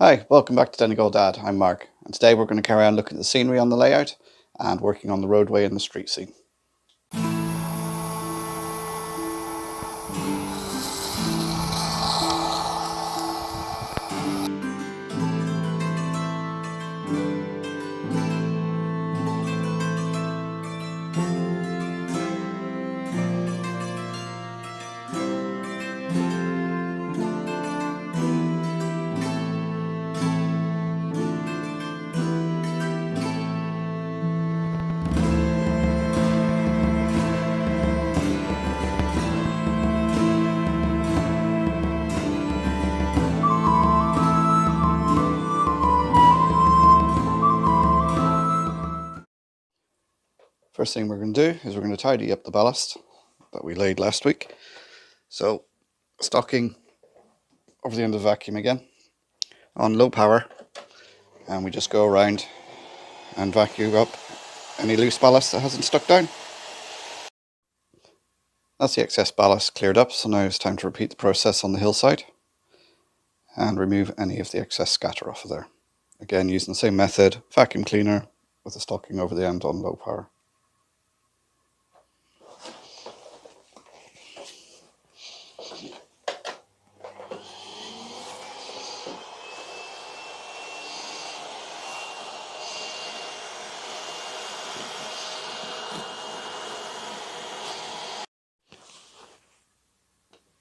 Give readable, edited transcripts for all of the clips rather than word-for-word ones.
Hi, welcome back to Donegal Dad. I'm Mark, and today we're going to carry on looking at the scenery on the layout and working on the roadway and the street scene. First thing we're going to do is we're going to tidy up the ballast that we laid last week. So, stocking over the end of the vacuum again on low power, and we just go around and vacuum up any loose ballast that hasn't stuck down. That's the excess ballast cleared up, so now it's time to repeat the process on the hillside and remove any of the excess scatter off of there. Again, using the same method, vacuum cleaner with the stocking over the end on low power.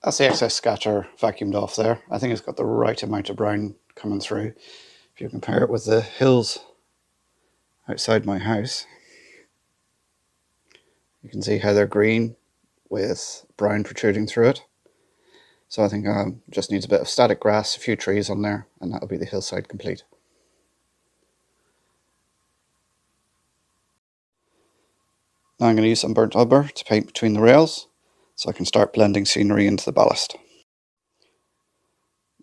That's the excess scatter vacuumed off there. I think it's got the right amount of brown coming through. If you compare it with the hills outside my house, you can see how they're green with brown protruding through it. So I think just needs a bit of static grass, a few trees on there, and that'll be the hillside complete. Now I'm going to use some burnt umber to paint between the rails so I can start blending scenery into the ballast.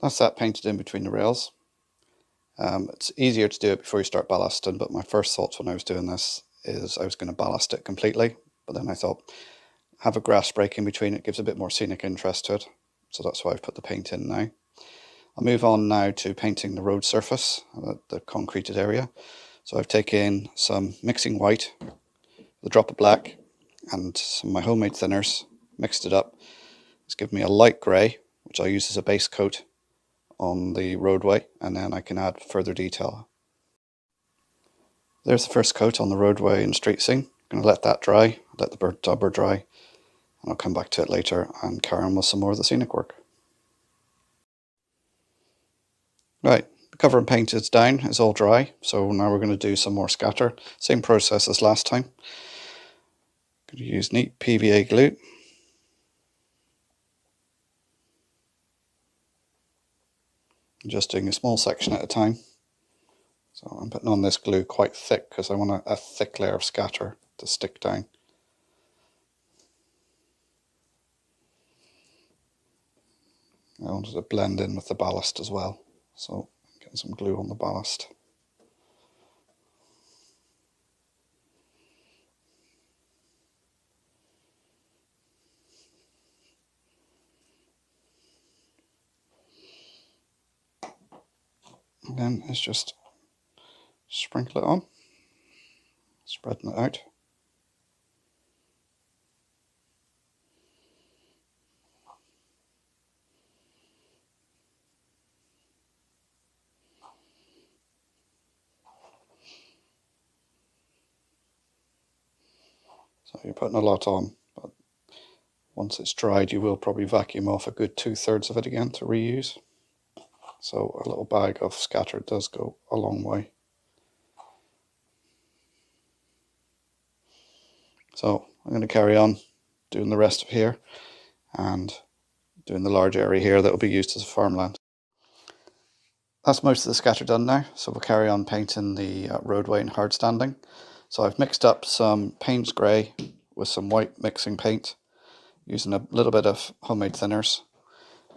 That's that painted in between the rails. It's easier to do it before you start ballasting, but my first thoughts when I was doing this is I was going to ballast it completely, but then I thought have a grass break in between, it gives a bit more scenic interest to it, so that's why I've put the paint in now. I'll move on now to painting the road surface, the concreted area. So I've taken some mixing white, a drop of black, and some of my homemade thinners, mixed it up. It's given me a light grey, which I'll use as a base coat on the roadway, and then I can add further detail. There's the first coat on the roadway and street scene. I'm going to let that dry, let the burnt umber dry, and I'll come back to it later and carry on with some more of the scenic work. Right, the cover and paint is down, it's all dry, so now we're going to do some more scatter. Same process as last time. Going to use neat PVA glue. Just doing a small section at a time. So I'm putting on this glue quite thick because I want a thick layer of scatter to stick down. I wanted to blend in with the ballast as well, so I'm getting some glue on the ballast. And then it's just sprinkle it on, spreading it out. So you're putting a lot on, but once it's dried you will probably vacuum off a good 2/3 of it again to reuse. So a little bag of scatter does go a long way. So I'm going to carry on doing the rest of here and doing the large area here that will be used as a farmland. That's most of the scatter done now, so we'll carry on painting the roadway and hard standing. So I've mixed up some Payne's Grey with some white mixing paint, using a little bit of homemade thinners,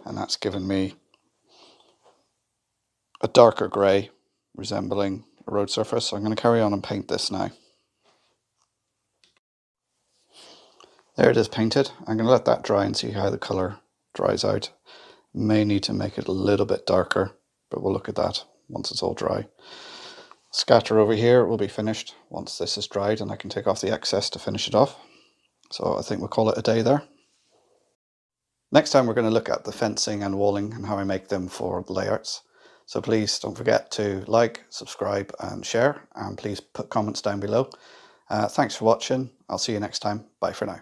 and that's given me a darker grey resembling a road surface. So I'm going to carry on and paint this now. There it is painted. I'm going to let that dry and see how the colour dries out. May need to make it a little bit darker but we'll look at that once it's all dry. Scatter over here will be finished once this is dried, and I can take off the excess to finish it off. So I think we'll call it a day there. Next time we're going to look at the fencing and walling and how I make them for the layouts. So please don't forget to like, subscribe and share, and please put comments down below. Thanks for watching. I'll see you next time. Bye for now.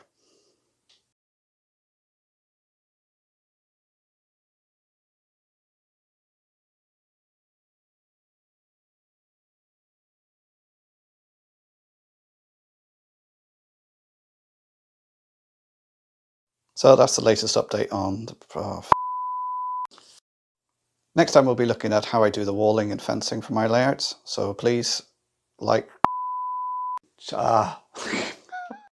So that's the latest update on the next time we'll be looking at how I do the walling and fencing for my layouts. So please like